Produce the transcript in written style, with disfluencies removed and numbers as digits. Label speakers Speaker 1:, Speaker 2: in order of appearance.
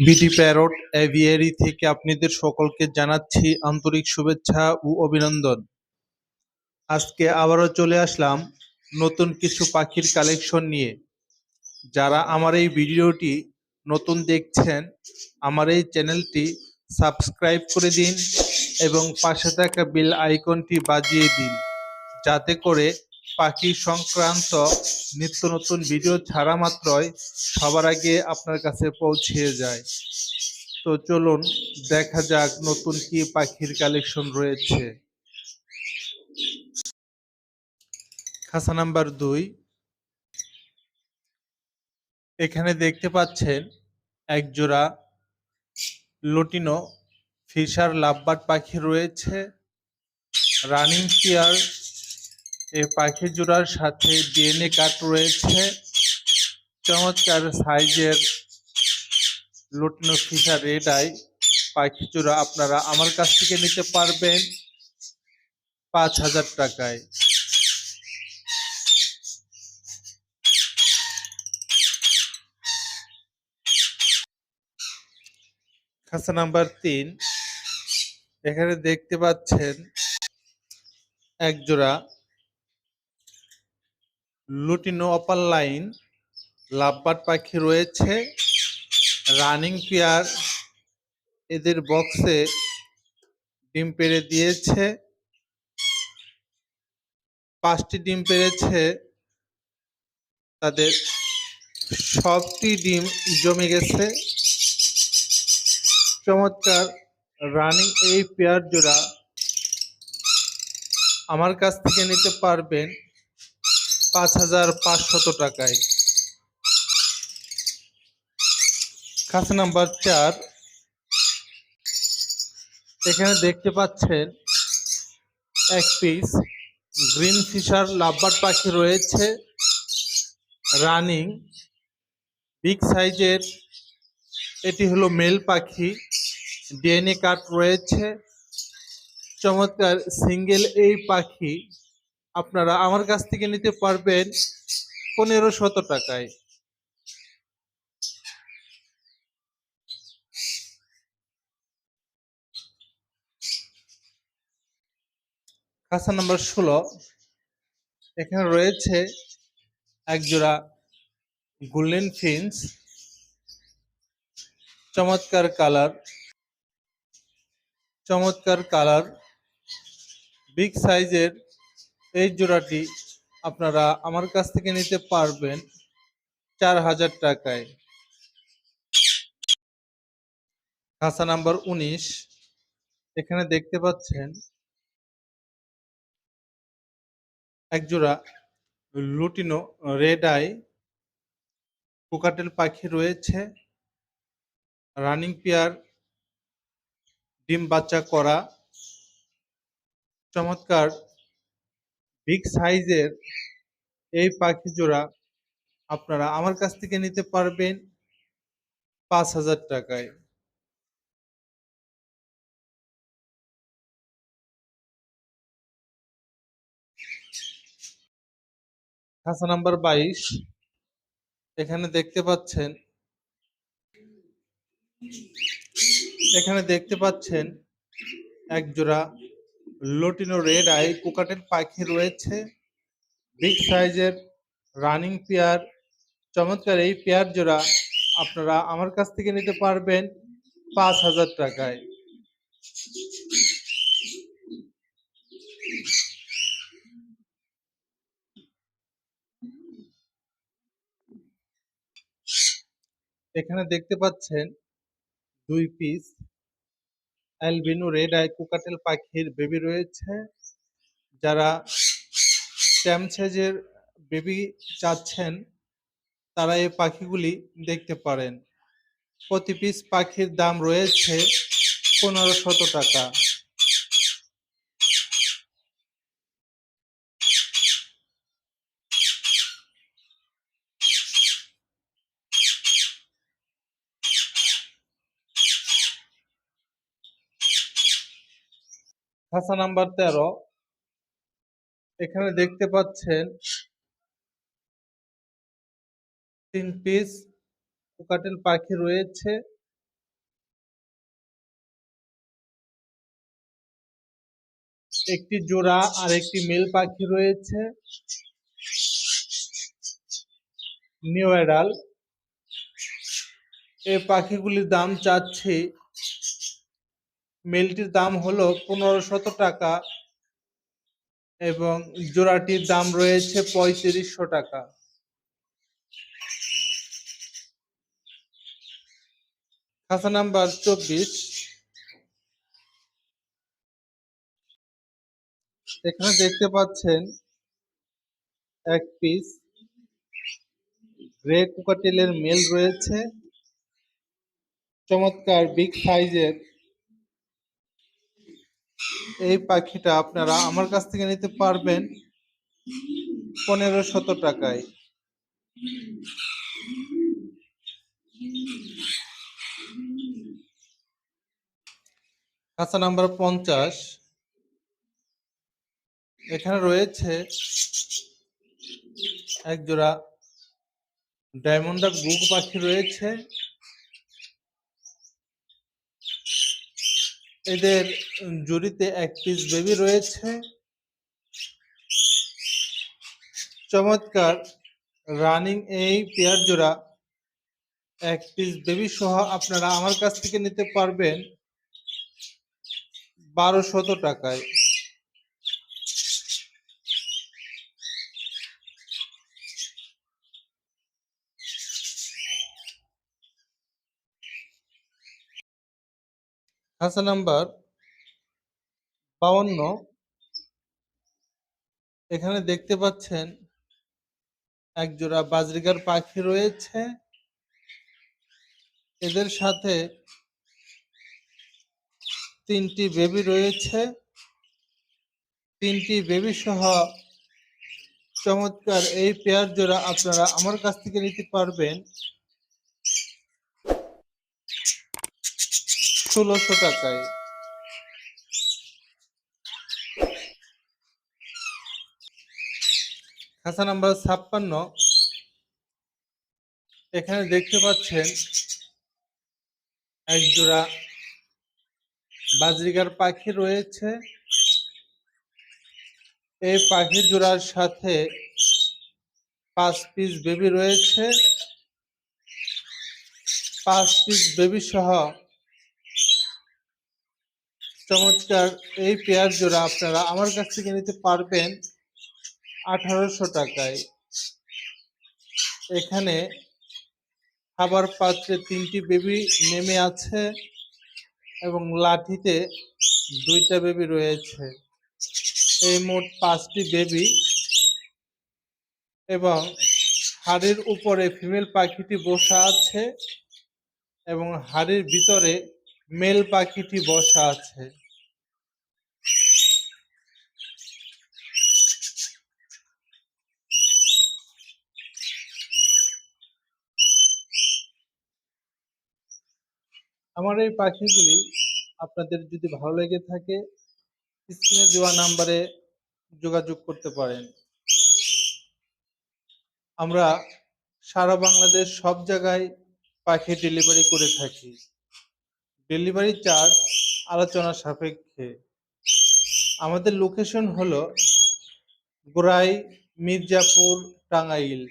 Speaker 1: BD parrot aviary থেকে আপনাদের সকলকে জানাচ্ছি আন্তরিক শুভেচ্ছা ও অভিনন্দন। আজকে আবারও চলে আসলাম নতুন কিছু পাখির কালেকশন নিয়ে। যারা আমার এই ভিডিওটি নতুন দেখছেন, আমার এই চ্যানেলটি সাবস্ক্রাইব করে দিন এবং পাশে থাকা বেল আইকনটি বাজিয়ে দিন, যাতে করে পাখি সংক্রান্ত নিত্য নতুন ভিডিও ছাড়া মাত্রই সবার আগে আপনার কাছে পৌঁছে যায়। তো চলুন দেখা যাক নতুন কি পাখির কালেকশন রয়েছে। খাঁচা নাম্বার 2, এখানে দেখতে পাচ্ছেন এক জোড়া লুটিনো ফিশার লাভবার্ড পাখি রয়েছে। Running pair. এই পাখি জোড়ার সাথে ডিএনএ কার্ড রয়েছে। চমৎকার সাইজের লুটিনো ফিশার রেড আই পাখি জোড়া আপনারা আমার কাছ থেকে নিতে পারবেন 5,000 টাকায়। খাঁচা নাম্বার 3, এখানে দেখতে পাচ্ছেন এক জোড়া লুটিনো অপার লাইন লাভবার্ড পাখি রয়েছে। Running pair. এদের বক্সে ডিম পেড়ে দিয়েছে। 5টি ডিম পেড়েছে। তাদের সবটি ডিম জমে গেছে। চমৎকার রানিং এই পেয়ার জোড়া আমার কাছ থেকে নিতে পারবেন 5,500 টাকায়। খাঁচা নাম্বার 4, এখানে দেখতে পাচ্ছেন এক পিস গ্রিন ফিশার লাভবার্ড পাখি রয়েছে। রানিং বিগ সাইজের। এটি হলো মেল পাখি। ডিএনএ কার্ড রয়েছে। চমৎকার সিঙ্গেল এই পাখি আপনারা আমার কাছ থেকে নিতে পারবেন 1,500 টাকায়। খাঁচা নাম্বার 16, এখানে রয়েছে এক জোড়া গোল্ডেন ফিন্স। চমৎকার কালার, চমৎকার কালার, বিগ সাইজের এই জোড়াটি আপনারা আমার কাছ থেকে নিতে পারবেন 4,000 টাকায়। খাঁচা নাম্বার 19, এখানে দেখতে পাচ্ছেন এক জোড়া লুটিনো রেড আই কোকাটেল পাখি রয়েছে। রানিং পেয়ার, ডিম বাচ্চা করা। চমৎকার বিগ সাইজের এই পাখি জোড়া আপনারা আমার কাছ থেকে নিতে পারবেন 5,000 টাকায়। খাঁচা নাম্বার 22, এখানে দেখতে পাচ্ছেন এক জোড়া লুটিনো রেড আই কোকাটেল পাখি রয়েছে। বিগ সাইজের রানিং পেয়ার। চমৎকার এই পেয়ার জোড়া আপনারা আমার কাছ থেকে নিতে পারবেন 5,000 টাকায়। এখানে দেখতে পাচ্ছেন 2 piece albino red eye cockatiel পাখির বেবি রয়েছে। যারা ট্যাম সাইজের বেবি চাচ্ছেন তারা এই পাখিগুলি দেখতে পারেন। প্রতি পিস পাখির দাম রয়েছে 1,500 টাকা। খাঁচা নাম্বার 13, এখানে দেখতে পাচ্ছেন 3 পিস কোকাটেল পাখি রয়েছে। একটি জোড়া আর একটি মেল পাখি রয়েছে, নিউ অ্যাডাল। এই পাখিগুলির দাম চাচ্ছি, মেলটির দাম হলো 1500 টাকা এবং জোড়াটির দাম রয়েছে 3500 টাকা। খাঁচা নাম্বার 24। এখানে দেখতে পাচ্ছেন এক পিস গ্রে কোকাটেলের মেল রয়েছে, চমৎকার বিগ সাইজের। এই পাখিটা আপনারা আমার কাছ থেকে নিতে পারবেন 1500 টাকায়। খাঁচা নাম্বার 50। এখানে রয়েছে এক জোড়া ডায়মন্ড বুক পাখি রয়েছে। এদের জুড়িতে এক পিস বেবি রয়েছে, চমৎকার রানিং এই পেয়ার জোড়া এক পিস বেবি সহ আপনারা আমার কাছ থেকে নিতে পারবেন 1200 টাকায়। খাঁচা নাম্বার 52। এখানে দেখতে পাচ্ছেন এক জোড়া বাজরিগার পাখি রয়েছে, এদের সাথে 3টি বেবি রয়েছে। 3টি বেবি সহ চমৎকার এই পেয়ার জোড়া আপনারা আমার কাছ থেকে নিতে পারবেন 1600 টাকায়। খাঁচা নাম্বার 56। এখানে দেখতে পাচ্ছেন এক জোড়া বাজরিগার পাখি রয়েছে, এই পাখির জোড়ার সাথে 5 পিস বেবি রয়েছে। 5 পিস বেবি সহ চমৎকার এই পেয়ার জোড়া আপনারা আমার কাছ থেকে নিতে পারবেন 1800 টাকায়। এখানে খাবার পাত্রে 3টি বেবি নেমে আছে এবং লাঠিতে 2টা বেবি রয়েছে। এই মোট 5টি বেবি এবং হাড়ির উপরে ফিমেল পাখিটি বসা আছে এবং হাড়ির ভিতরে মেল পাখিটি বসা আছে। আমার এই পাখিগুলি আপনাদের যদি ভালো লেগে থাকে স্ক্রিনে দেওয়া নাম্বারে যোগাযোগ করতে পারেন। আমরা সারা বাংলাদেশ সব জায়গায় পাখি ডেলিভারি করে থাকি। ডেলিভারি চার্জ আলোচনা সাপেক্ষে। আমাদের লোকেশন হলো গোরাই, মির্জাপুর, টাঙ্গাইল।